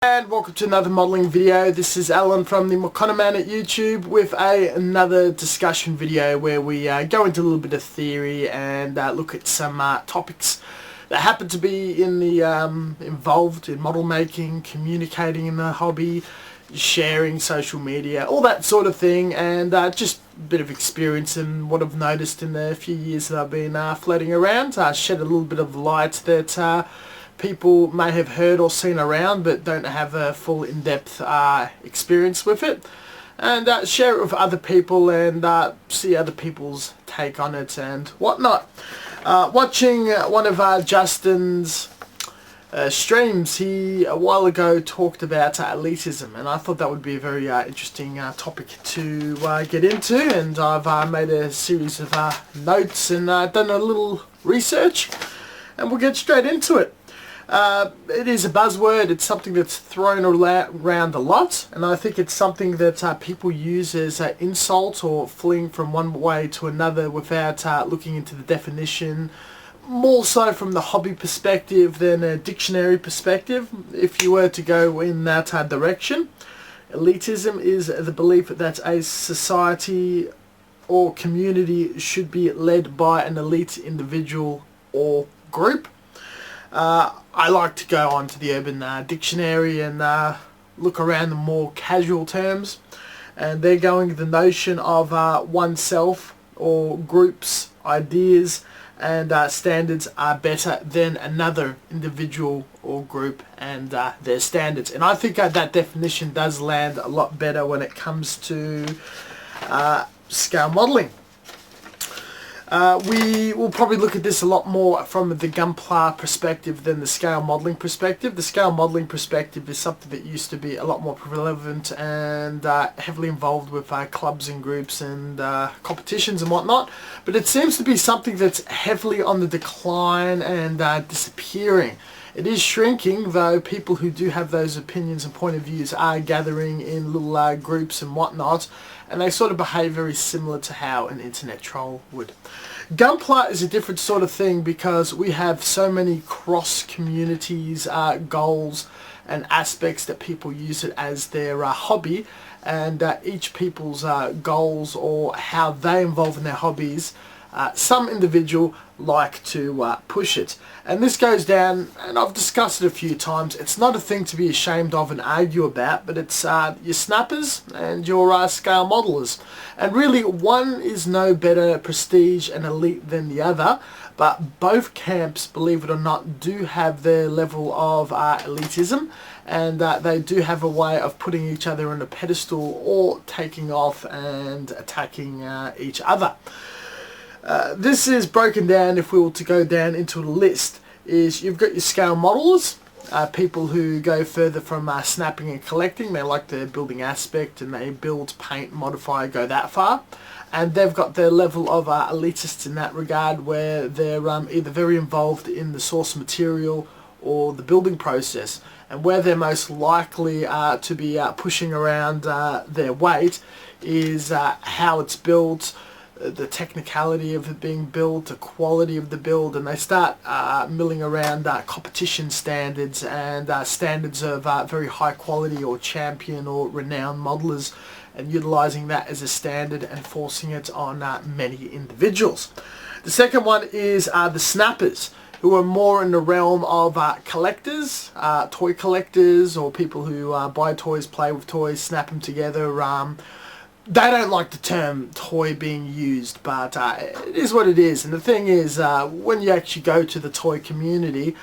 And welcome to another modelling video. This is Alan from the Makana Man at YouTube with another discussion video where we go into a little bit of theory and look at some topics that happen to be in the involved in model making, communicating in the hobby, sharing social media, all that sort of thing, and just a bit of experience and what I've noticed in the few years that I've been floating around. Shed a little bit of light that people may have heard or seen around but don't have a full in-depth experience with it, and share it with other people and see other people's take on it and whatnot. Watching one of Justin's streams, he a while ago talked about elitism, and I thought that would be a very interesting topic to get into, and I've made a series of notes and done a little research, and we'll get straight into it. It is a buzzword. It's something that's thrown around a lot, and I think it's something that people use as an insult or fleeing from one way to another without looking into the definition, more so from the hobby perspective than a dictionary perspective, if you were to go in that direction. Elitism is the belief that a society or community should be led by an elite individual or group. I like to go on to the Urban Dictionary and look around the more casual terms, and they're going the notion of oneself or groups, ideas and standards are better than another individual or group and their standards. And I think that definition does land a lot better when it comes to scale modelling. We will probably look at this a lot more from the Gunpla perspective than the scale modelling perspective. The scale modelling perspective is something that used to be a lot more prevalent and heavily involved with clubs and groups and competitions and whatnot, but it seems to be something that's heavily on the decline and disappearing. It is shrinking, though people who do have those opinions and point of views are gathering in little groups and whatnot, and they sort of behave very similar to how an internet troll would. Gunpla is a different sort of thing because we have so many cross communities, goals and aspects that people use it as their hobby, and each people's goals or how they involve in their hobbies, some individual like to push it. And this goes down, and I've discussed it a few times, it's not a thing to be ashamed of and argue about, but it's your snappers and your scale modelers. And really, one is no better prestige and elite than the other, but both camps, believe it or not, do have their level of elitism, and they do have a way of putting each other on a pedestal or taking off and attacking each other. This is broken down, if we were to go down into a list, is you've got your scale modelers, people who go further from snapping and collecting. They like the building aspect and they build, paint, modify, go that far. And they've got their level of elitists in that regard, where they're either very involved in the source material or the building process. And where they're most likely to be pushing around their weight is how it's built, the technicality of it being built, the quality of the build, and they start milling around competition standards and standards of very high quality or champion or renowned modelers, and utilizing that as a standard and forcing it on many individuals. The second one is the snappers, who are more in the realm of collectors, toy collectors, or people who buy toys, play with toys, snap them together. They don't like the term toy being used, but it is what it is. And the thing is, when you actually go to the toy community,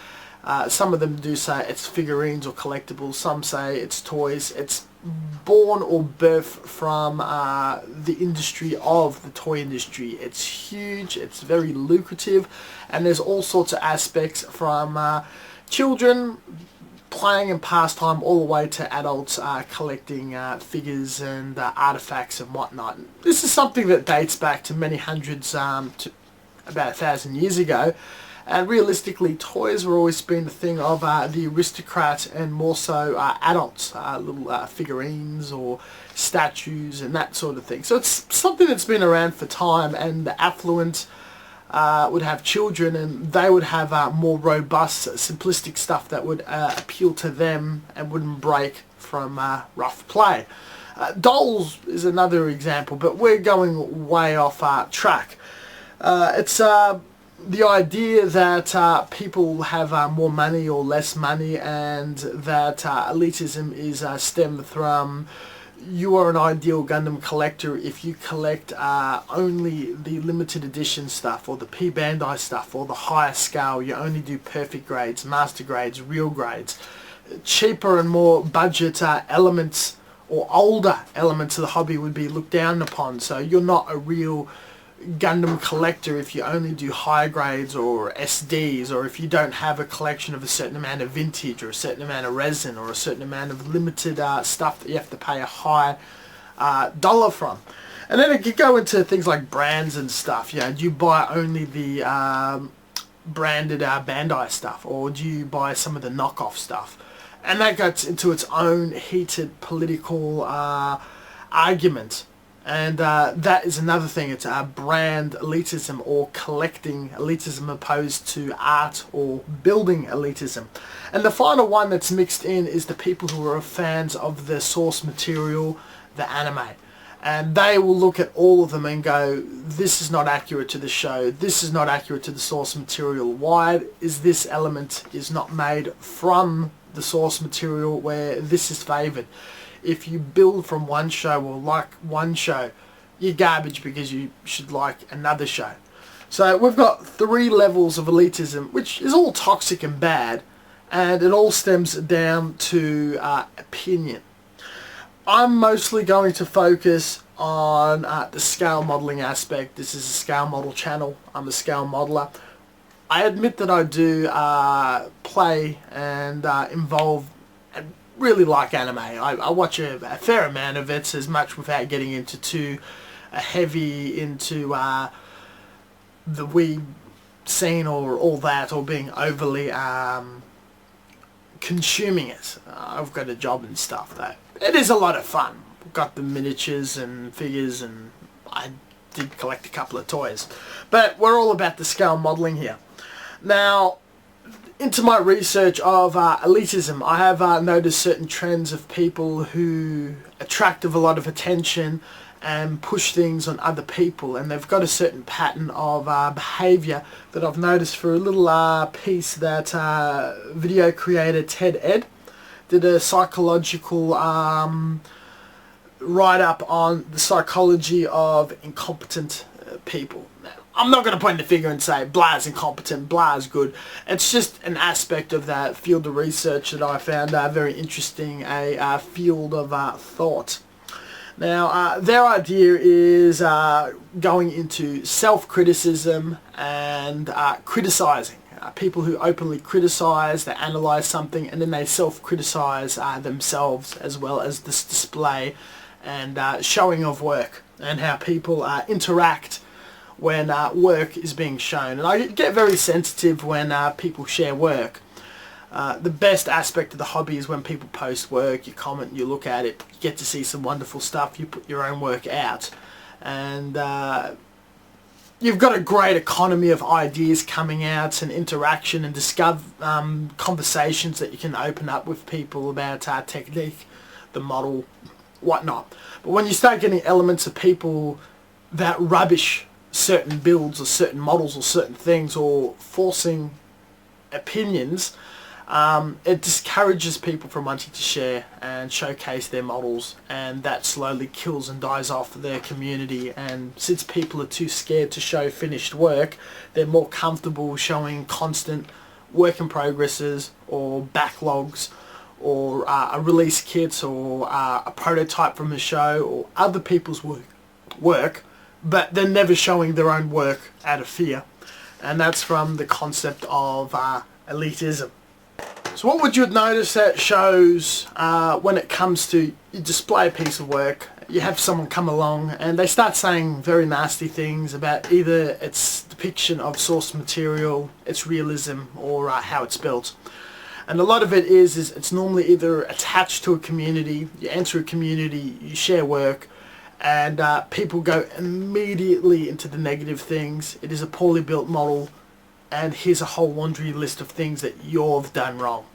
some of them do say it's figurines or collectibles, some say it's toys. It's born or birthed from the industry of the toy industry. It's huge, it's very lucrative, and there's all sorts of aspects from children playing and pastime all the way to adults collecting figures and artifacts and whatnot. This is something that dates back to many hundreds, to about 1,000 years ago, and realistically toys were always been the thing of the aristocrat and more so adults, little figurines or statues and that sort of thing. So it's something that's been around for time, and the affluent would have children, and they would have more robust, simplistic stuff that would appeal to them and wouldn't break from rough play. Dolls is another example, but we're going way off track. It's the idea that people have more money or less money, and that elitism is stemmed from you are an ideal Gundam collector if you collect only the limited edition stuff, or the P Bandai stuff, or the higher scale. You only do perfect grades, master grades, real grades. Cheaper and more budget elements or older elements of the hobby would be looked down upon. So you're not a real Gundam collector if you only do higher grades or SDs, or if you don't have a collection of a certain amount of vintage, or a certain amount of resin, or a certain amount of limited stuff that you have to pay a high dollar from. And then it could go into things like brands and stuff. You know, do you buy only the branded Bandai stuff, or do you buy some of the knockoff stuff? And that gets into its own heated political argument. And that is another thing. It's brand elitism, or collecting elitism, opposed to art or building elitism. And the final one that's mixed in is the people who are fans of the source material, the anime. And they will look at all of them and go, this is not accurate to the show, this is not accurate to the source material. Why is this element is not made from the source material where this is favoured? If you build from one show or like one show, you're garbage because you should like another show. So we've got 3 levels of elitism, which is all toxic and bad, and it all stems down to opinion. I'm mostly going to focus on the scale modelling aspect. This is a scale model channel. I'm a scale modeler. I admit that I do play and involve and really like anime. I watch a fair amount of it, as much without getting into too heavy into the weeb scene or all that, or being overly consuming it. I've got a job and stuff though. It is a lot of fun. I've got the miniatures and figures, and I did collect a couple of toys. But we're all about the scale modelling here. Now, into my research of elitism, I have noticed certain trends of people who attract a lot of attention and push things on other people, and they've got a certain pattern of behaviour that I've noticed for a little piece that video creator Ted Ed did, a psychological write-up on the psychology of incompetent people. Now, I'm not going to point the finger and say blah is incompetent, blah is good. It's just an aspect of that field of research that I found very interesting, a field of thought. Now, their idea is going into self-criticism and criticising. People who openly criticise, they analyse something, and then they self-criticise themselves, as well as this display and showing of work, and how people interact when work is being shown. And I get very sensitive when people share work. The best aspect of the hobby is when people post work, you comment, you look at it, you get to see some wonderful stuff, you put your own work out, and you've got a great economy of ideas coming out, and interaction, and discover conversations that you can open up with people about technique, the model, whatnot. But when you start getting elements of people that rubbish certain builds or certain models or certain things, or forcing opinions, it discourages people from wanting to share and showcase their models, and that slowly kills and dies off their community. And since people are too scared to show finished work, they're more comfortable showing constant work in progresses, or backlogs, or a release kit, or a prototype from a show, or other people's work, but they're never showing their own work out of fear. And that's from the concept of elitism. So what would you notice that shows when it comes to you display a piece of work, you have someone come along and they start saying very nasty things about either its depiction of source material, its realism, or how it's built. And a lot of it is it's normally either attached to a community, you enter a community, you share work, and people go immediately into the negative things. It is a poorly built model, and here's a whole laundry list of things that you've done wrong.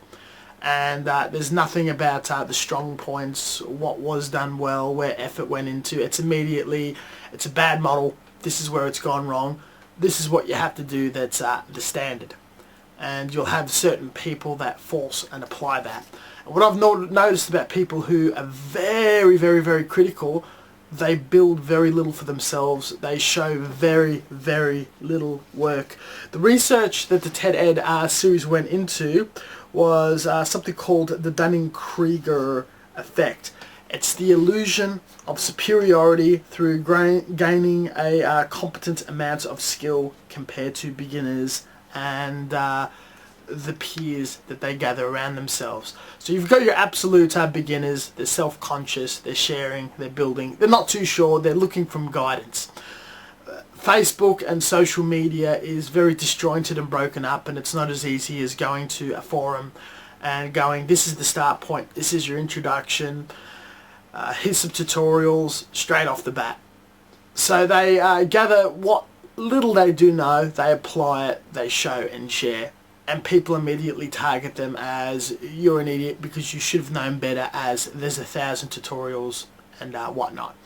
And there's nothing about the strong points, what was done well, where effort went into. It's immediately, it's a bad model, this is where it's gone wrong, this is what you have to do, that's the standard. And you'll have certain people that force and apply that. And what I've noticed about people who are very, very, very critical, they build very little for themselves. They show very, very little work. The research that the TED Ed series went into was something called the Dunning-Kruger effect. It's the illusion of superiority through gaining a competent amount of skill compared to beginners and the peers that they gather around themselves. So you've got your absolute beginners. They're self-conscious, they're sharing, they're building, they're not too sure, they're looking for guidance. Facebook and social media is very disjointed and broken up, and it's not as easy as going to a forum and going, this is the start point, this is your introduction, here's some tutorials straight off the bat. So they gather what little they do know, they apply it, they show and share, and people immediately target them as, you're an idiot because you should have known better, as there's 1,000 tutorials and whatnot.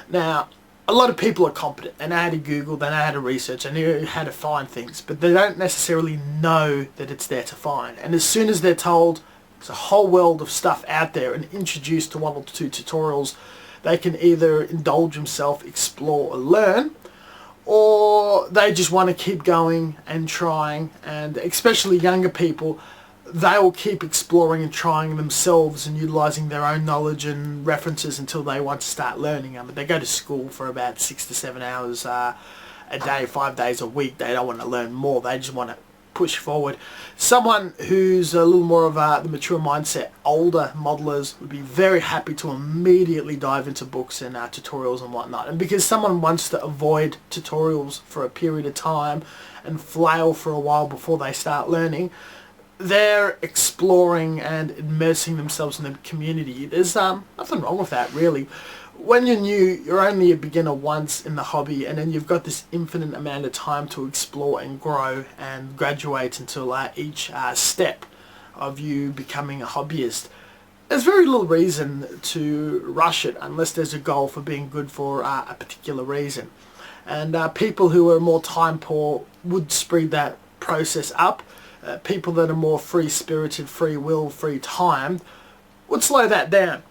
Now, a lot of people are competent. They know how to Google, they know how to research, they know how to find things, but they don't necessarily know that it's there to find. And as soon as they're told there's a whole world of stuff out there and introduced to 1 or 2 tutorials, they can either indulge themselves, explore or learn, or they just want to keep going and trying. And especially younger people, they will keep exploring and trying themselves and utilising their own knowledge and references until they want to start learning. But they go to school for about 6 to 7 hours a day, 5 days a week. They don't want to learn more, they just want to push forward. Someone who's a little more of the mature mindset, older modelers, would be very happy to immediately dive into books and tutorials and whatnot. And because someone wants to avoid tutorials for a period of time and flail for a while before they start learning, they're exploring and immersing themselves in the community. There's nothing wrong with that, really. When you're new, you're only a beginner once in the hobby, and then you've got this infinite amount of time to explore and grow and graduate until each step of you becoming a hobbyist. There's very little reason to rush it unless there's a goal for being good for a particular reason. And people who are more time poor would speed that process up. People that are more free-spirited, free will, free time would slow that down.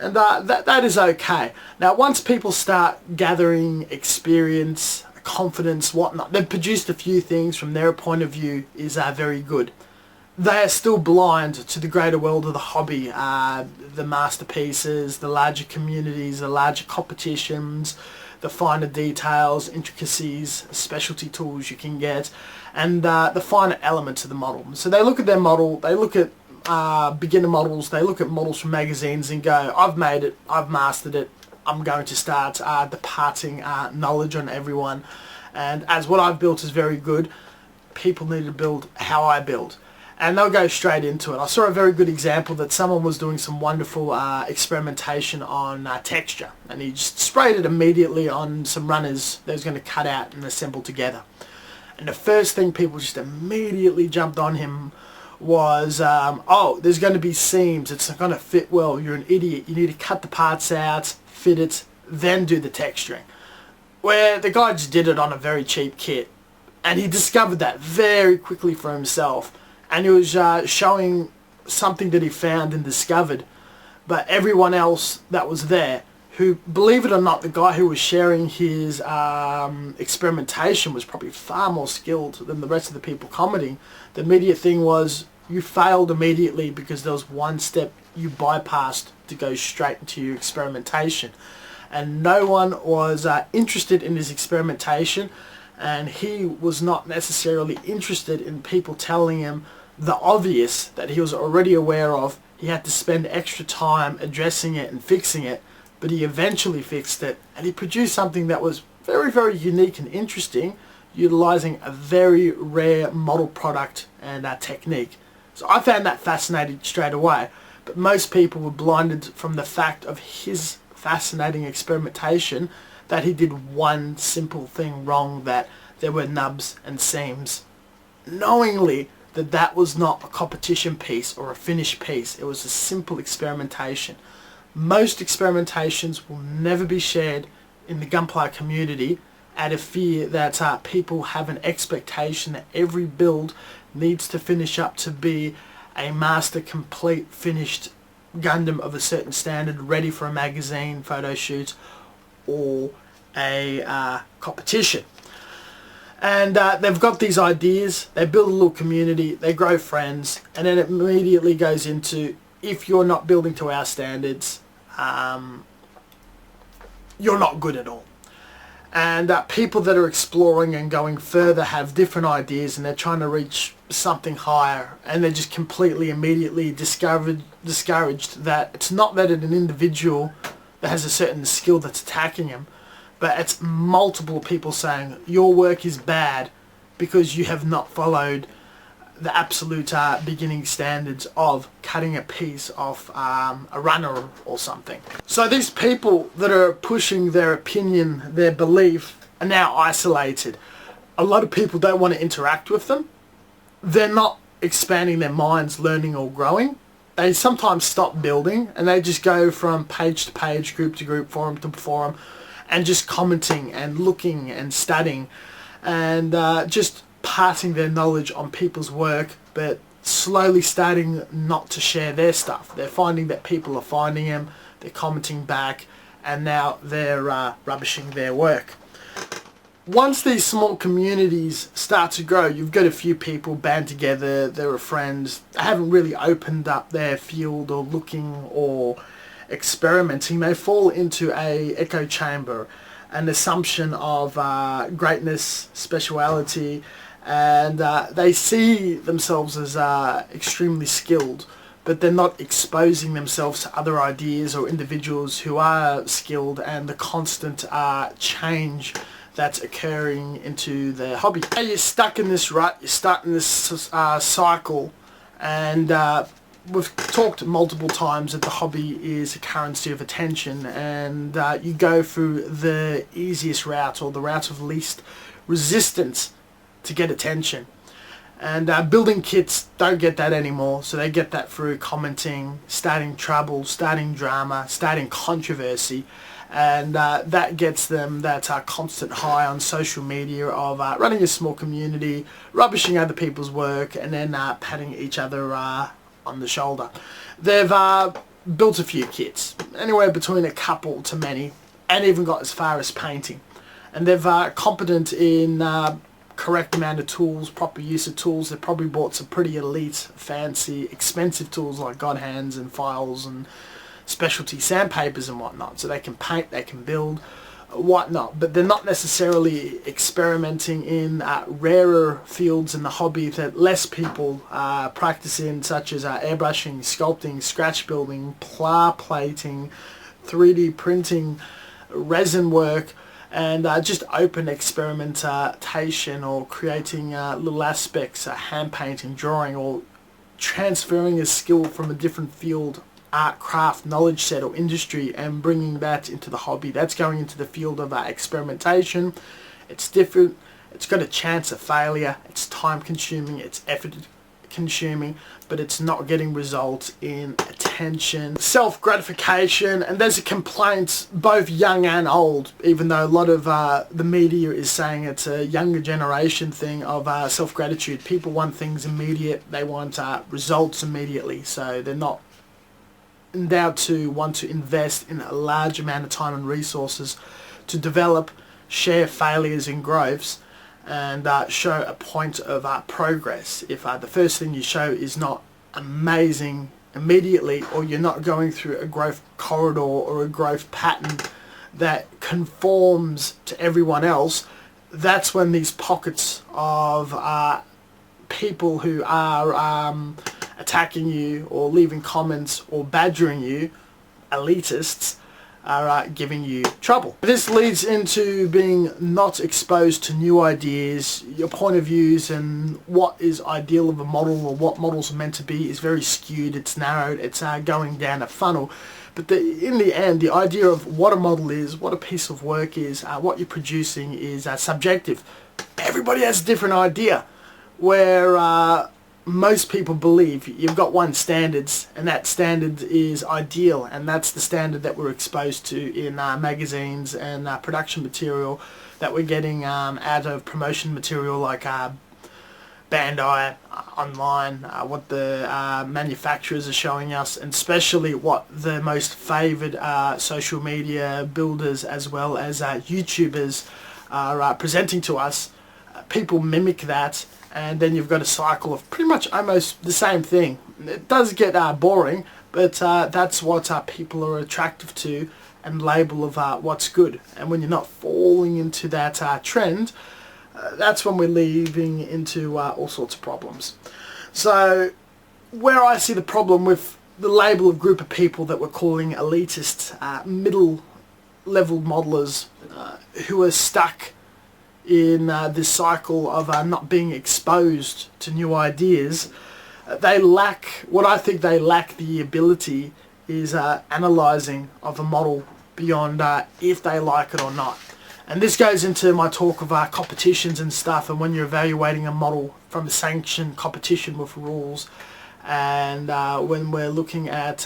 And that is okay. Now, once people start gathering experience, confidence, whatnot, they've produced a few things from their point of view is very good. They are still blind to the greater world of the hobby, the masterpieces, the larger communities, the larger competitions, the finer details, intricacies, specialty tools you can get, and the finer elements of the model. So they look at their model, they look at beginner models, they look at models from magazines and go, I've made it, I've mastered it, I'm going to start departing knowledge on everyone. And as what I've built is very good, people need to build how I build. And they'll go straight into it. I saw a very good example that someone was doing some wonderful experimentation on texture, and he just sprayed it immediately on some runners that was going to cut out and assemble together. And the first thing people just immediately jumped on him was, oh, there's going to be seams, it's not going to fit well, you're an idiot, you need to cut the parts out, fit it, then do the texturing. Where the guy just did it on a very cheap kit, and he discovered that very quickly for himself. And he was showing something that he found and discovered, but everyone else that was there, who, believe it or not, the guy who was sharing his experimentation was probably far more skilled than the rest of the people commenting. The immediate thing was, you failed immediately because there was one step you bypassed to go straight into your experimentation. And no one was interested in his experimentation, and he was not necessarily interested in people telling him the obvious that he was already aware of. He had to spend extra time addressing it and fixing it, but he eventually fixed it, and he produced something that was very, very unique and interesting, utilizing a very rare model product and technique. So I found that fascinating straight away, but most people were blinded from the fact of his fascinating experimentation that he did one simple thing wrong, that there were nubs and seams, knowingly that that was not a competition piece or a finished piece. It was a simple experimentation. Most experimentations will never be shared in the Gunpla community out of fear that people have an expectation that every build needs to finish up to be a master complete finished Gundam of a certain standard, ready for a magazine, photo shoot, or a competition. And they've got these ideas, they build a little community, they grow friends, and then it immediately goes into, if you're not building to our standards, you're not good at all. And people that are exploring and going further have different ideas, and they're trying to reach something higher, and they're just completely immediately discouraged that it's not that an individual that has a certain skill that's attacking him, but it's multiple people saying your work is bad because you have not followed the absolute beginning standards of cutting a piece off a runner or something. So these people that are pushing their opinion, their belief, are now isolated. A lot of people don't want to interact with them. They're not expanding their minds, learning or growing. They sometimes stop building and they just go from page to page, group to group, forum to forum, and just commenting and looking and studying and just passing their knowledge on people's work, but slowly starting not to share their stuff. They're finding that people are finding them, they're commenting back, and now they're rubbishing their work. Once these small communities start to grow, you've got a few people band together, they're friends, they haven't really opened up their field or looking or experimenting. They fall into a echo chamber, an assumption of greatness, speciality, and they see themselves as extremely skilled, but they're not exposing themselves to other ideas or individuals who are skilled, and the constant change that's occurring into their hobby. You're stuck in this rut, you're stuck in this cycle, and we've talked multiple times that the hobby is a currency of attention, and you go through the easiest route or the route of least resistance to get attention. And building kits don't get that anymore, so they get that through commenting, starting trouble, starting drama, starting controversy, and that gets them that constant high on social media of running a small community, rubbishing other people's work, and then patting each other on the shoulder. They've built a few kits, anywhere between a couple to many, and even got as far as painting. And they're competent in correct amount of tools, proper use of tools. They've probably bought some pretty elite, fancy, expensive tools like God hands and files and specialty sandpapers and whatnot. So they can paint, they can build, whatnot. But they're not necessarily experimenting in rarer fields in the hobby that less people practice in, such as airbrushing, sculpting, scratch building, pla plating, 3D printing, resin work, and just open experimentation or creating little aspects, hand painting, drawing, or transferring a skill from a different field, art, craft, knowledge set or industry, and bringing that into the hobby. That's going into the field of experimentation. It's different, it's got a chance of failure, it's time consuming, it's effort consuming, but it's not getting results in attention, self-gratification, and there's a complaint both young and old, even though a lot of the media is saying it's a younger generation thing of self-gratitude. People want things immediate, they want results immediately, so they're not endowed to want to invest in a large amount of time and resources to develop, share failures and growths, and show a point of progress. If the first thing you show is not amazing immediately, or you're not going through a growth corridor or a growth pattern that conforms to everyone else, that's when these pockets of people who are attacking you or leaving comments or badgering you, elitists, are giving you trouble. This leads into being not exposed to new ideas. Your point of views and what is ideal of a model or what models are meant to be is very skewed, it's narrowed, it's going down a funnel. But in the end, the idea of what a model is, what a piece of work is, what you're producing is subjective. Everybody has a different idea, where most people believe you've got one standards, and that standard is ideal, and that's the standard that we're exposed to in magazines and production material that we're getting out of promotion material like Bandai online, what the manufacturers are showing us, and especially what the most favoured social media builders as well as YouTubers are presenting to us. People mimic that, and then you've got a cycle of pretty much almost the same thing. It does get boring, but that's what people are attractive to and label of what's good. And when you're not falling into that trend, that's when we're leading into all sorts of problems. So where I see the problem with the label of group of people that we're calling elitists, middle level modelers who are stuck in this cycle of not being exposed to new ideas, they lack, what I think they lack the ability is analysing of a model beyond if they like it or not. And this goes into my talk of competitions and stuff, and when you're evaluating a model from a sanctioned competition with rules, and when we're looking at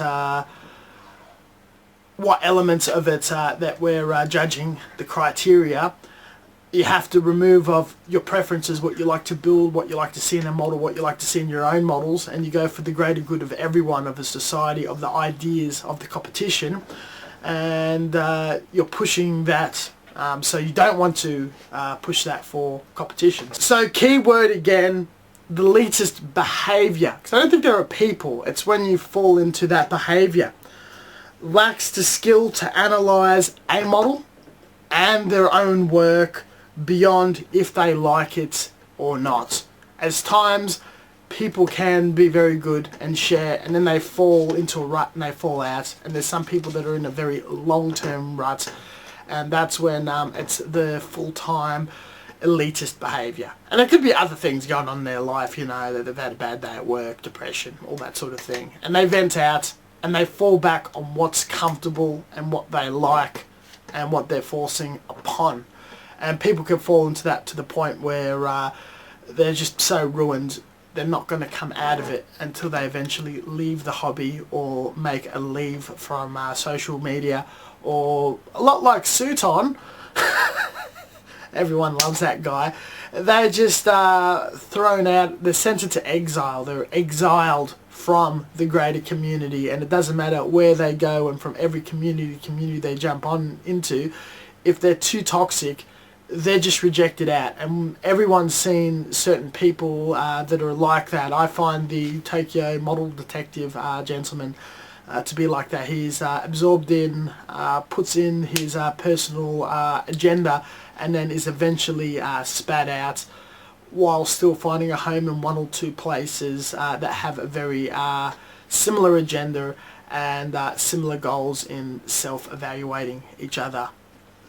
what elements of it that we're judging the criteria, you have to remove of your preferences, what you like to build, what you like to see in a model, what you like to see in your own models, and you go for the greater good of everyone, of the society, of the ideas of the competition, and you're pushing that. So you don't want to push that for competition. So key word again, the elitist behaviour. Because I don't think there are people, it's when you fall into that behaviour. Lacks the skill to analyse a model and their own work beyond if they like it or not. As times people can be very good and share, and then they fall into a rut and they fall out, and there's some people that are in a very long-term rut, and that's when it's the full-time elitist behaviour. And there could be other things going on in their life, you know, that they've had a bad day at work, depression, all that sort of thing, and they vent out and they fall back on what's comfortable and what they like and what they're forcing upon. And people can fall into that to the point where they're just so ruined they're not going to come out of it until they eventually leave the hobby or make a leave from social media, or a lot like Suton. Everyone loves that guy. They're just thrown out, they're sent into exile, they're exiled from the greater community, and it doesn't matter where they go, and from every community they jump on into, if they're too toxic, they're just rejected out. And everyone's seen certain people that are like that. I find the Tokyo model detective gentleman to be like that. He's absorbed in, puts in his personal agenda, and then is eventually spat out, while still finding a home in one or two places that have a very similar agenda and similar goals in self-evaluating each other.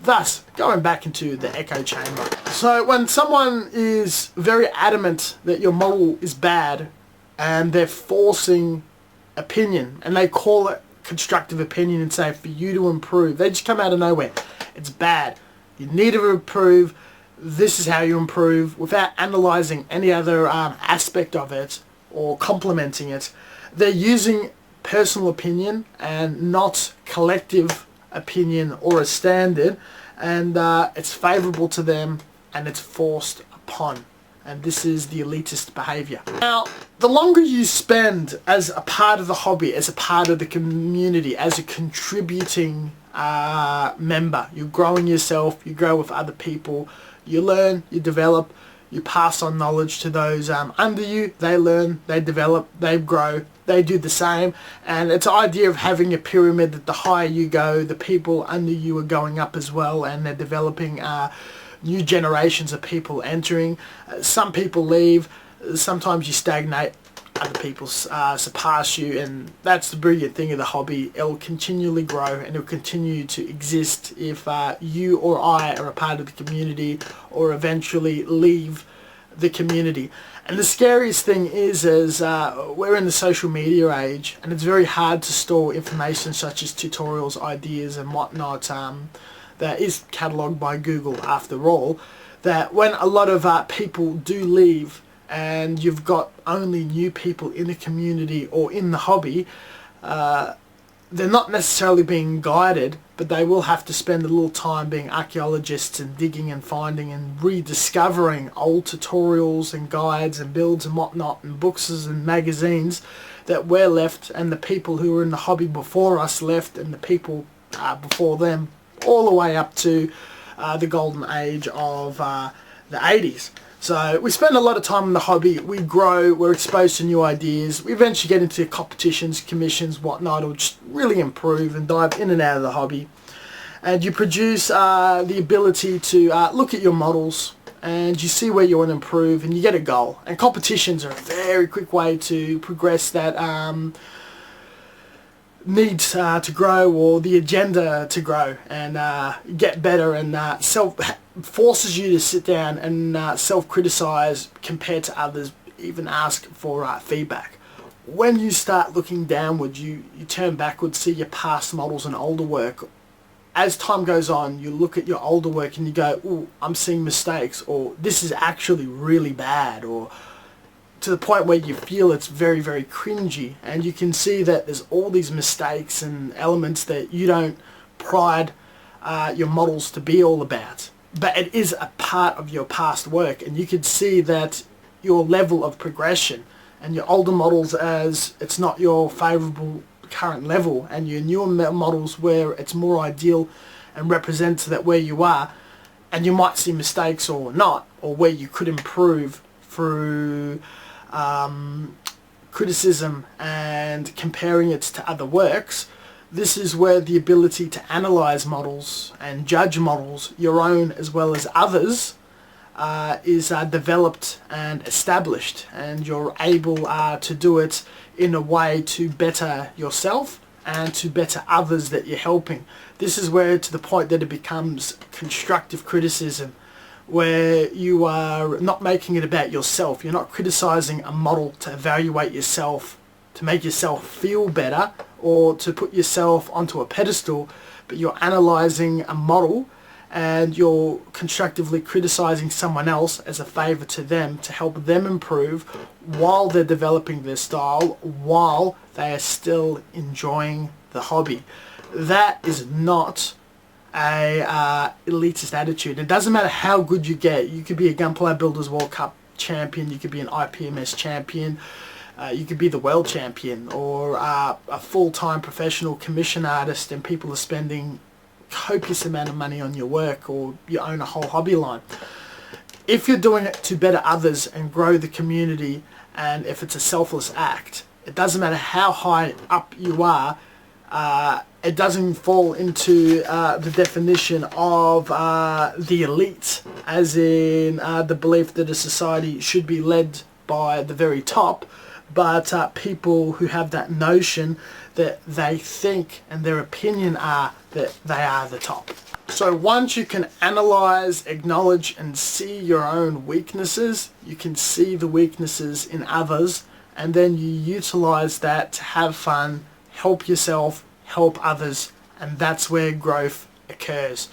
Thus, going back into the echo chamber. So when someone is very adamant that your model is bad, and they're forcing opinion, and they call it constructive opinion and say for you to improve, they just come out of nowhere. It's bad. You need to improve. This is how you improve, without analysing any other aspect of it or complementing it. They're using personal opinion and not collective opinion or a standard, and it's favourable to them and it's forced upon. And this is the elitist behaviour. Now, the longer you spend as a part of the hobby, as a part of the community, as a contributing member, you're growing yourself, you grow with other people, you learn, you develop, you pass on knowledge to those under you, they learn, they develop, they grow, they do the same. And it's an idea of having a pyramid, that the higher you go, the people under you are going up as well, and they're developing new generations of people entering. Some people leave, sometimes you stagnate, other people surpass you, and that's the brilliant thing of the hobby. It'll continually grow and it'll continue to exist if you or I are a part of the community or eventually leave the community. And the scariest thing is we're in the social media age, and it's very hard to store information such as tutorials, ideas and whatnot that is catalogued by Google after all, that when a lot of people do leave and you've got only new people in the community or in the hobby, they're not necessarily being guided, but they will have to spend a little time being archaeologists and digging and finding and rediscovering old tutorials and guides and builds and whatnot and books and magazines that we're left and the people who were in the hobby before us left and the people before them, all the way up to the golden age of the 80s. So we spend a lot of time in the hobby, we grow, we're exposed to new ideas, we eventually get into competitions, commissions, whatnot, or just really improve and dive in and out of the hobby. And you produce the ability to look at your models and you see where you want to improve and you get a goal. And competitions are a very quick way to progress that need to grow, or the agenda to grow and get better, and forces you to sit down and self-criticize compared to others, even ask for feedback. When you start looking downwards, you turn backwards, see your past models and older work. As time goes on, you look at your older work and you go, ooh, I'm seeing mistakes, or this is actually really bad, or to the point where you feel it's very, very cringy, and you can see that there's all these mistakes and elements that you don't pride your models to be all about. But it is a part of your past work, and you can see that your level of progression and your older models as it's not your favourable current level, and your newer models where it's more ideal and represents that where you are, and you might see mistakes or not, or where you could improve through criticism and comparing it to other works. This is where the ability to analyze models and judge models, your own as well as others, is developed and established, and you're able to do it in a way to better yourself and to better others that you're helping. This is where, to the point that it becomes constructive criticism, where you are not making it about yourself. You're not criticizing a model to evaluate yourself, to make yourself feel better, or to put yourself onto a pedestal, but you're analyzing a model and you're constructively criticizing someone else as a favor to them, to help them improve while they're developing their style, while they are still enjoying the hobby. That is not a elitist attitude. It doesn't matter how good you get. You could be a Gunpla Builders World Cup champion, you could be an IPMS champion, you could be the world champion, or a full-time professional commission artist, and people are spending copious amount of money on your work, or you own a whole hobby line. If you're doing it to better others and grow the community, and if it's a selfless act, it doesn't matter how high up you are, it doesn't fall into the definition of the elite, as in the belief that a society should be led by the very top, but people who have that notion that they think and their opinion are that they are the top. So once you can analyze, acknowledge and see your own weaknesses, you can see the weaknesses in others, and then you utilize that to have fun, help yourself, help others, and that's where growth occurs.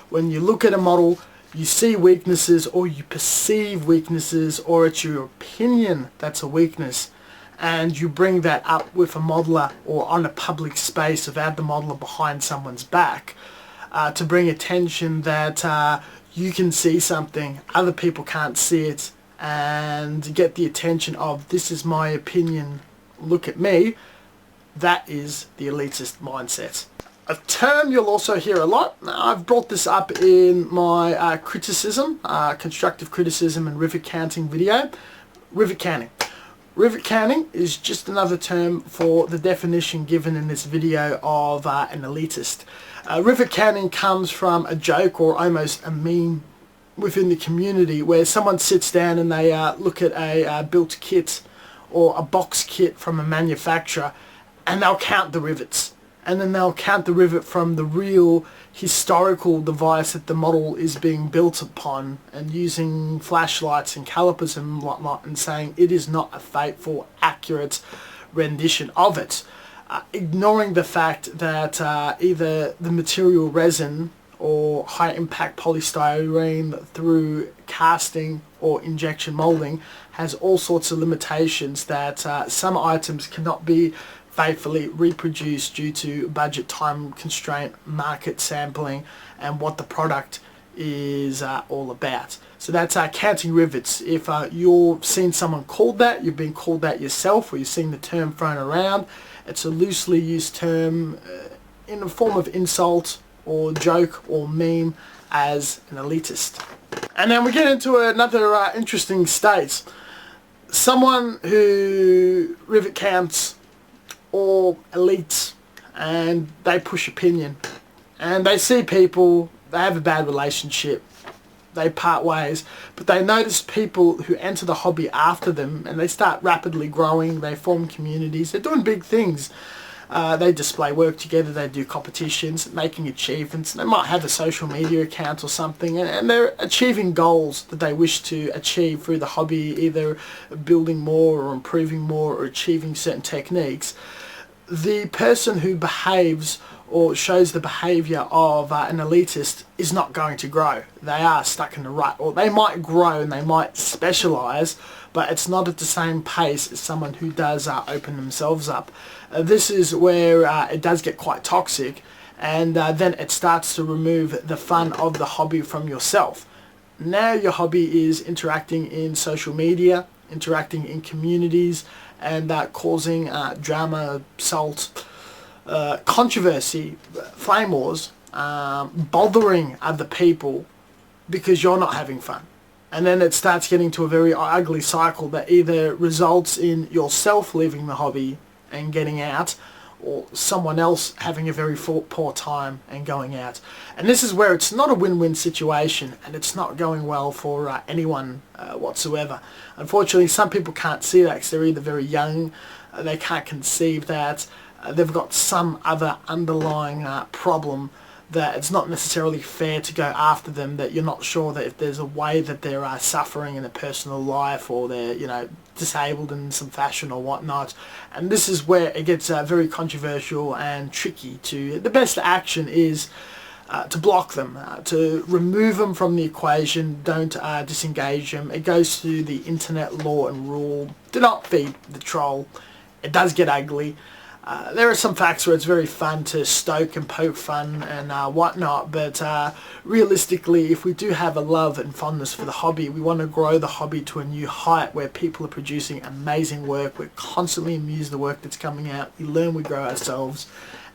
When you look at a model, you see weaknesses, or you perceive weaknesses, or it's your opinion that's a weakness, and you bring that up with a modeler or on a public space without the modeler behind someone's back, to bring attention that you can see something, other people can't see it, and get the attention of, this is my opinion, look at me. That is the elitist mindset. A term you'll also hear a lot, I've brought this up in my criticism, constructive criticism and rivet canting video, rivet canting. Rivet canting is just another term for the definition given in this video of an elitist. Rivet canting comes from a joke or almost a meme within the community, where someone sits down and they look at a built kit or a box kit from a manufacturer, and they'll count the rivets. And then they'll count the rivet from the real historical device that the model is being built upon, and using flashlights and calipers and whatnot, and saying it is not a faithful, accurate rendition of it. Ignoring the fact that either the material resin or high impact polystyrene through casting or injection molding has all sorts of limitations, that some items cannot be faithfully reproduced due to budget, time constraint, market sampling, and what the product is all about. So that's counting rivets. If you've seen someone called that, you've been called that yourself, or you've seen the term thrown around, it's a loosely used term in a form of insult or joke or meme as an elitist. And then we get into another interesting state. Someone who rivet counts or elites, and they push opinion, and they see people, they have a bad relationship, they part ways, but they notice people who enter the hobby after them, and they start rapidly growing, they form communities, they're doing big things. They display work together, they do competitions, making achievements, they might have a social media account or something, and they're achieving goals that they wish to achieve through the hobby, either building more or improving more or achieving certain techniques. The person who behaves or shows the behaviour of an elitist is not going to grow. They are stuck in the rut, or they might grow and they might specialise, but it's not at the same pace as someone who does open themselves up. This is where it does get quite toxic, and then it starts to remove the fun of the hobby from yourself. Now your hobby is interacting in social media, interacting in communities, and causing drama, assault, controversy, flame wars, bothering other people because you're not having fun. And then it starts getting to a very ugly cycle that either results in yourself leaving the hobby and getting out, or someone else having a very poor time and going out. And this is where it's not a win-win situation, and it's not going well for anyone whatsoever. Unfortunately, some people can't see that because they're either very young, they can't conceive that, they've got some other underlying problem that it's not necessarily fair to go after them, that you're not sure that if there's a way that they're suffering in their personal life, or they're, you know, disabled in some fashion or whatnot. And this is where it gets very controversial and tricky. The best action is to block them, to remove them from the equation. Don't disengage them. It goes to the internet law and rule. Do not feed the troll. It does get ugly. There are some facts where it's very fun to stoke and poke fun and whatnot, but realistically, if we do have a love and fondness for the hobby, we want to grow the hobby to a new height where people are producing amazing work. We're constantly amused the work that's coming out. We learn, we grow ourselves,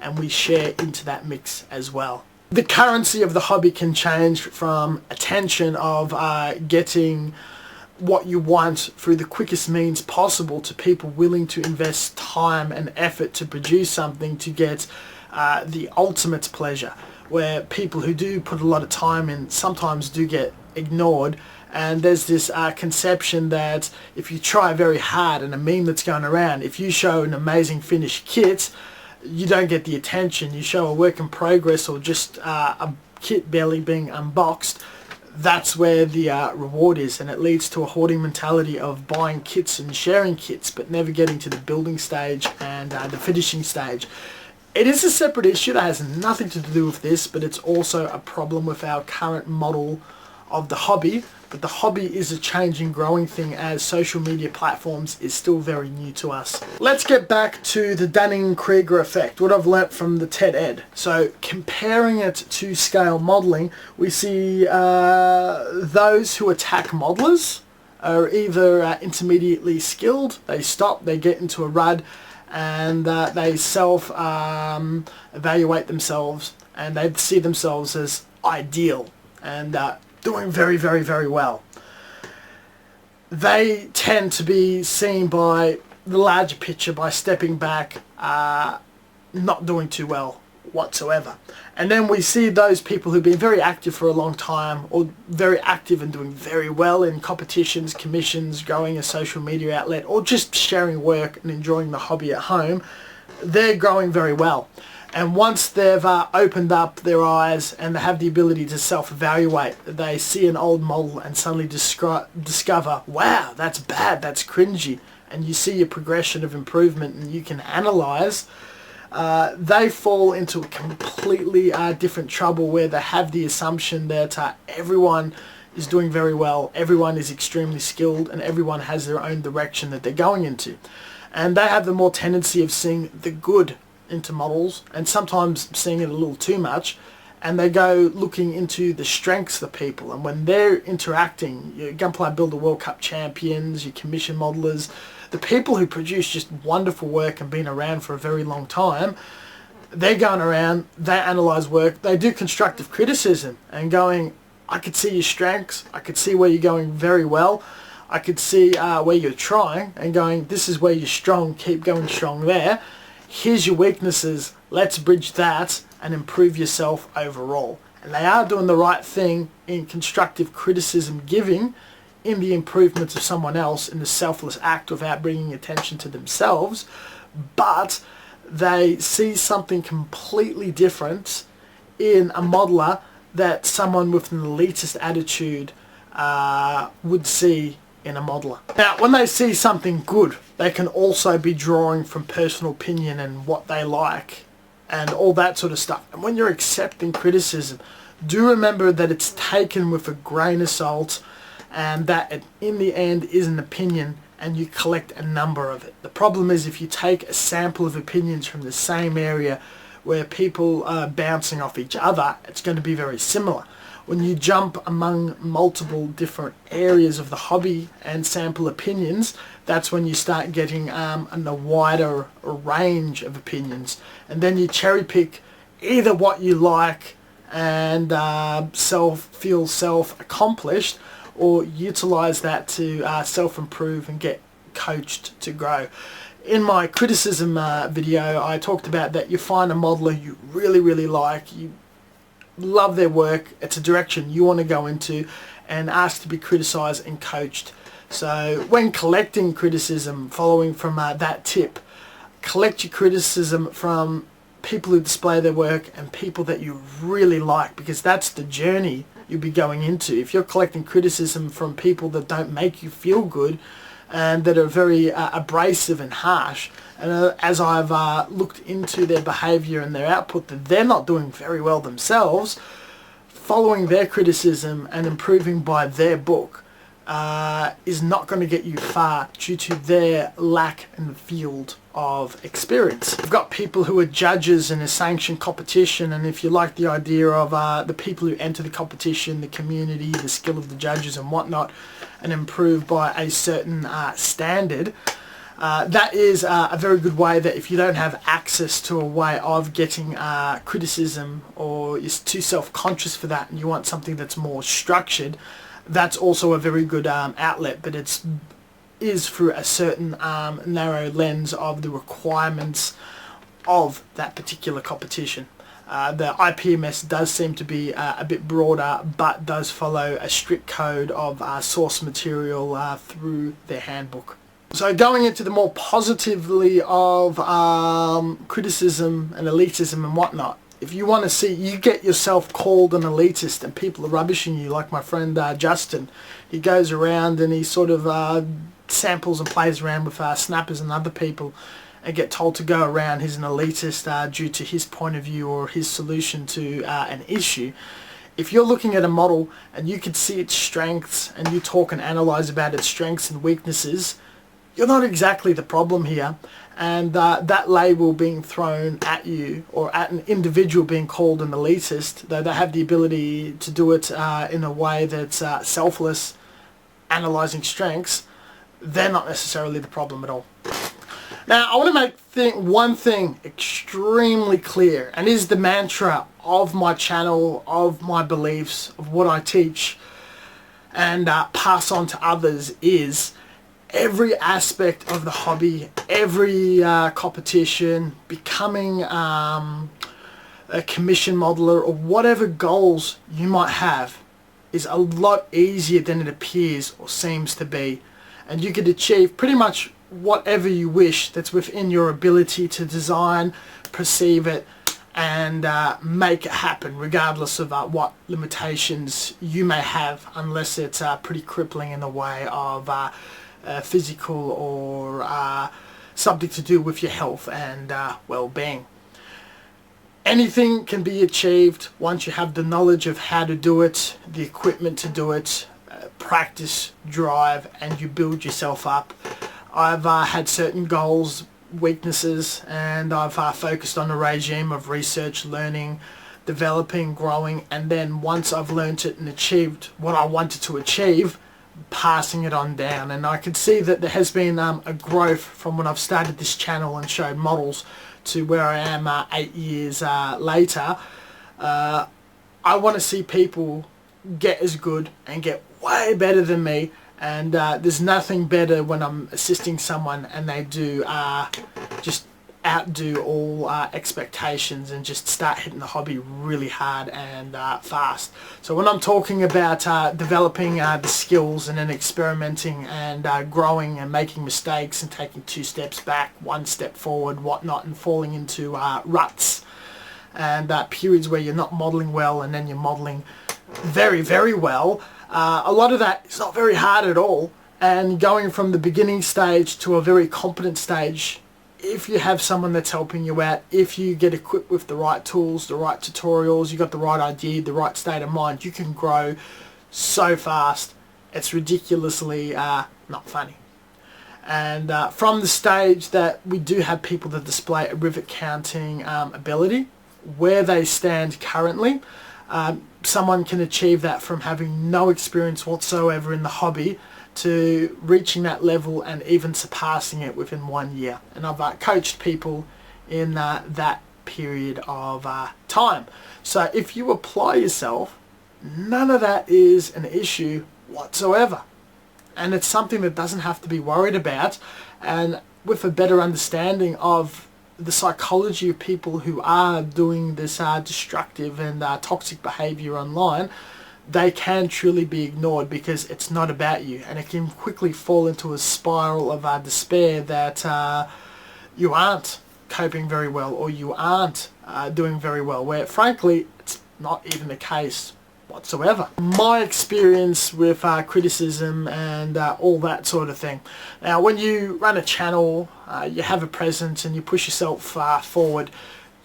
and we share into that mix as well. The currency of the hobby can change from attention of getting what you want through the quickest means possible to people willing to invest time and effort to produce something to get the ultimate pleasure, where people who do put a lot of time in sometimes do get ignored. And there's this conception that if you try very hard, and a meme that's going around, if you show an amazing finished kit, you don't get the attention. You show a work in progress or just a kit barely being unboxed, that's where the reward is, and it leads to a hoarding mentality of buying kits and sharing kits but never getting to the building stage and the finishing stage. It is a separate issue that has nothing to do with this, but it's also a problem with our current model of the hobby. But the hobby is a changing, growing thing, as social media platforms is still very new to us. Let's get back to the Dunning-Kruger effect, what I've learnt from the TED Ed. So comparing it to scale modelling, we see those who attack modelers are either intermediately skilled, they stop, they get into a rut, and they self-evaluate themselves, and they see themselves as ideal and doing very, very, very well. They tend to be seen by the larger picture, by stepping back, not doing too well, whatsoever. And then we see those people who've been very active for a long time, or very active and doing very well in competitions, commissions, growing a social media outlet, or just sharing work and enjoying the hobby at home. They're growing very well. And once they've opened up their eyes and they have the ability to self-evaluate, they see an old model and suddenly discover, wow, that's bad, that's cringy, and you see your progression of improvement and you can analyze. They fall into a completely different trouble where they have the assumption that everyone is doing very well, everyone is extremely skilled, and everyone has their own direction that they're going into. And they have the more tendency of seeing the good into models, and sometimes seeing it a little too much, and they go looking into the strengths of the people. And when they're interacting, your Gunpla Builder World Cup champions, your commission modelers, the people who produce just wonderful work and been around for a very long time, they're going around, they analyze work, they do constructive criticism and going, I could see your strengths, I could see where you're going very well, I could see where you're trying, and going, this is where you're strong, keep going strong there. Here's your weaknesses, let's bridge that and improve yourself overall. And they are doing the right thing in constructive criticism giving, in the improvements of someone else, in the selfless act without bringing attention to themselves, but they see something completely different in a modeler that someone with an elitist attitude would see in a modeler. Now, when they see something good, they can also be drawing from personal opinion and what they like and all that sort of stuff. And when you're accepting criticism, do remember that it's taken with a grain of salt, and that it, in the end, is an opinion, and you collect a number of it. The problem is if you take a sample of opinions from the same area where people are bouncing off each other, it's going to be very similar. When you jump among multiple different areas of the hobby and sample opinions, that's when you start getting a wider range of opinions. And then you cherry pick either what you like and feel self-accomplished, or utilize that to self-improve and get coached to grow. In my criticism video, I talked about that you find a modeler you really like, you love their work, it's a direction you want to go into, and ask to be criticized and coached. So when collecting criticism, following from that tip, collect your criticism from people who display their work and people that you really like, because that's the journey you'll be going into. If you're collecting criticism from people that don't make you feel good and that are very abrasive and harsh, and as I've looked into their behavior and their output, that they're not doing very well themselves, following their criticism and improving by their book is not going to get you far due to their lack in the field of experience. You've got people who are judges in a sanctioned competition, and if you like the idea of the people who enter the competition, the community, the skill of the judges and whatnot, and improve by a certain standard, that is a very good way that if you don't have access to a way of getting criticism, or you're too self-conscious for that and you want something that's more structured, that's also a very good outlet, but it is through a certain narrow lens of the requirements of that particular competition. The IPMS does seem to be a bit broader, but does follow a strict code of source material through their handbook. So going into the more positively of criticism and elitism and whatnot, if you want to see, you get yourself called an elitist and people are rubbishing you, like my friend Justin. He goes around and he sort of samples and plays around with snappers and other people and get told to go around he's an elitist due to his point of view or his solution to an issue. If you're looking at a model and you can see its strengths and you talk and analyze about its strengths and weaknesses, you're not exactly the problem here. And that label being thrown at you, or at an individual being called an elitist, though they have the ability to do it in a way that's selfless, analysing strengths, they're not necessarily the problem at all. Now, I want to make one thing extremely clear, and is the mantra of my channel, of my beliefs, of what I teach and pass on to others, is every aspect of the hobby, every competition, becoming a commission modeler, or whatever goals you might have, is a lot easier than it appears or seems to be. And you could achieve pretty much whatever you wish that's within your ability to design, perceive it, and make it happen, regardless of what limitations you may have, unless it's pretty crippling in the way of physical or something to do with your health and well-being. Anything can be achieved once you have the knowledge of how to do it, the equipment to do it, practice, drive, and you build yourself up. I've had certain goals, weaknesses, and I've focused on a regime of research, learning, developing, growing, and then once I've learnt it and achieved what I wanted to achieve, passing it on down. And I can see that there has been a growth from when I've started this channel and showed models to where I am 8 years later. I want to see people get as good and get way better than me, and there's nothing better when I'm assisting someone and they do just outdo all expectations and just start hitting the hobby really hard and fast. So when I'm talking about developing the skills and then experimenting and growing and making mistakes and taking 2 steps back, 1 step forward, whatnot, and falling into ruts and periods where you're not modeling well and then you're modeling very, very well, a lot of that is not very hard at all. And going from the beginning stage to a very competent stage, if you have someone that's helping you out, if you get equipped with the right tools, the right tutorials, you got the right idea, the right state of mind, you can grow so fast. It's ridiculously not funny. And from the stage that we do have people that display a rivet counting ability, where they stand currently, someone can achieve that from having no experience whatsoever in the hobby to reaching that level and even surpassing it within 1 year. And I've coached people in that period of time. So if you apply yourself, none of that is an issue whatsoever. And it's something that doesn't have to be worried about. And with a better understanding of the psychology of people who are doing this destructive and toxic behavior online, they can truly be ignored because it's not about you, and it can quickly fall into a spiral of despair that you aren't coping very well or you aren't doing very well, where frankly it's not even the case whatsoever. My experience with criticism and all that sort of thing. Now when you run a channel, you have a presence and you push yourself forward,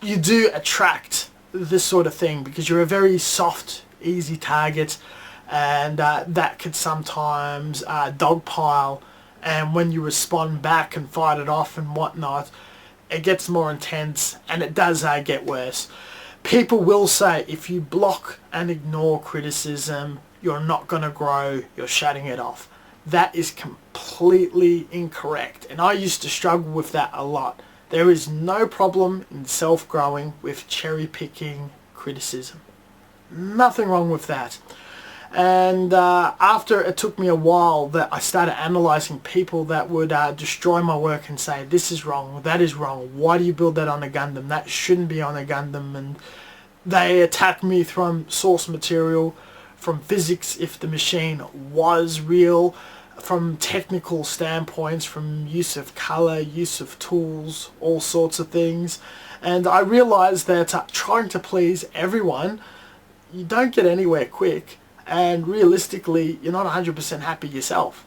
you do attract this sort of thing because you're a very soft, easy target, and that could sometimes dogpile, and when you respond back and fight it off and whatnot, it gets more intense and it does get worse. People will say if you block and ignore criticism, you're not going to grow, you're shutting it off. That is completely incorrect, and I used to struggle with that a lot. There is no problem in self-growing with cherry-picking criticism. Nothing wrong with that. And after it took me a while that I started analysing people that would destroy my work and say, this is wrong, that is wrong, why do you build that on a Gundam, that shouldn't be on a Gundam, and they attack me from source material, from physics if the machine was real, from technical standpoints, from use of colour, use of tools, all sorts of things. And I realised that trying to please everyone, you don't get anywhere quick, and realistically you're not 100% happy yourself.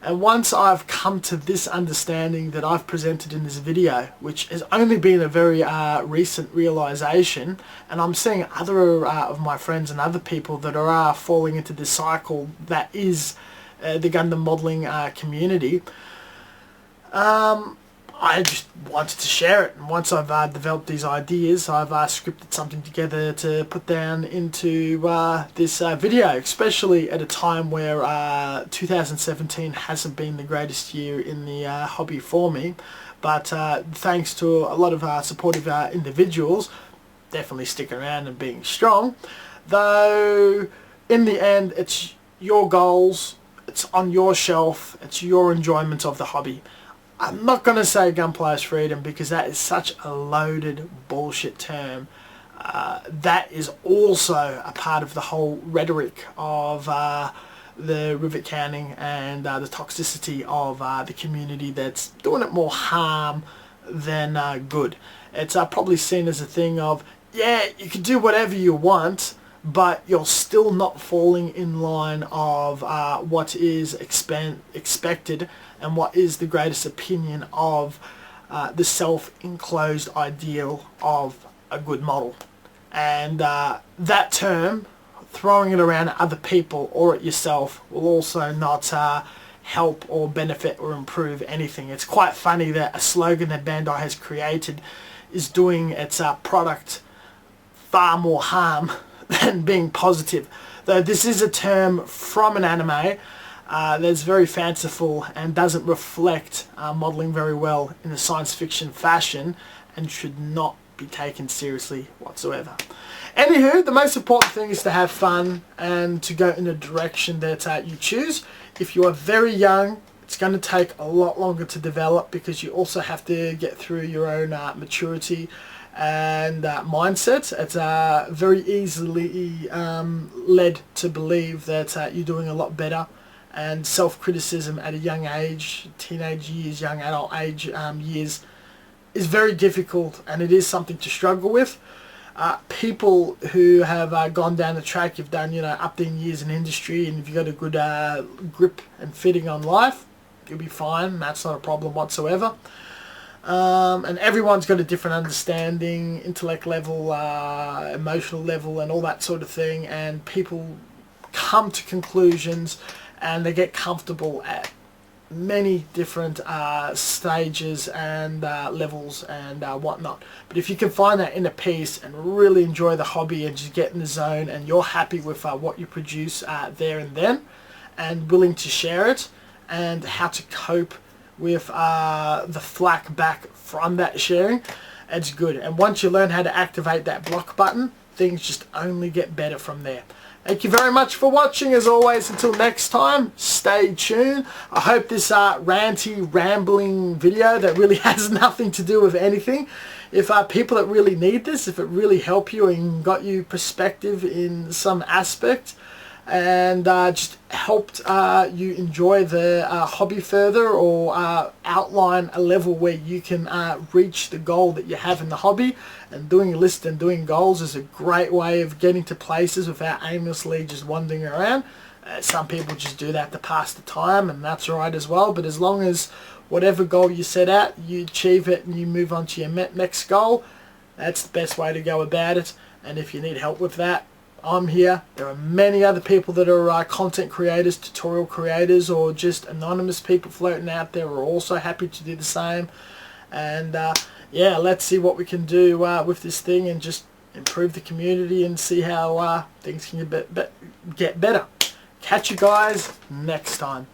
And once I've come to this understanding that I've presented in this video, which has only been a very recent realization, and I'm seeing other of my friends and other people that are falling into this cycle that is the Gundam modeling community, I just wanted to share it. And once I've developed these ideas, I've scripted something together to put down into this video, especially at a time where 2017 hasn't been the greatest year in the hobby for me. But thanks to a lot of supportive individuals, definitely sticking around and being strong. Though in the end, it's your goals, it's on your shelf, it's your enjoyment of the hobby. I'm not going to say Gunpla is freedom because that is such a loaded bullshit term. that is also a part of the whole rhetoric of the rivet canning and the toxicity of the community that's doing it more harm than good. It's probably seen as a thing of, yeah, you can do whatever you want, but you're still not falling in line of what is expected and what is the greatest opinion of the self-enclosed ideal of a good model. And that term, throwing it around at other people or at yourself, will also not help or benefit or improve anything. It's quite funny that a slogan that Bandai has created is doing its product far more harm than being positive. Though this is a term from an anime that's very fanciful and doesn't reflect modeling very well in a science fiction fashion and should not be taken seriously whatsoever. Anywho, the most important thing is to have fun and to go in a direction that you choose. If you are very young, it's going to take a lot longer to develop because you also have to get through your own maturity and mindset. It's very easily led to believe that you're doing a lot better, and self-criticism at a young age, teenage years, young adult age years, is very difficult, and it is something to struggle with. People who have gone down the track, you've done, up to years in industry, and if you've got a good grip and fitting on life, you'll be fine. That's not a problem whatsoever. And everyone's got a different understanding, intellect level, emotional level, and all that sort of thing, and people come to conclusions and they get comfortable at many different stages and levels and whatnot. But if you can find that inner peace and really enjoy the hobby and just get in the zone and you're happy with what you produce there and then, and willing to share it, and how to cope with the flack back from that sharing, it's good. And once you learn how to activate that block button, things just only get better from there. Thank you very much for watching. As always, until next time, stay tuned. I hope this ranty, rambling video that really has nothing to do with anything, if people that really need this, if it really helped you and got you perspective in some aspect, and just helped you enjoy the hobby further, or outline a level where you can reach the goal that you have in the hobby. And doing a list and doing goals is a great way of getting to places without aimlessly just wandering around. Some people just do that to pass the time, and that's alright as well. But as long as whatever goal you set out, you achieve it and you move on to your next goal, that's the best way to go about it. And if you need help with that, I'm here. There are many other people that are content creators, tutorial creators, or just anonymous people floating out there who are also happy to do the same. And yeah, let's see what we can do with this thing and just improve the community and see how things can get better. Catch you guys next time.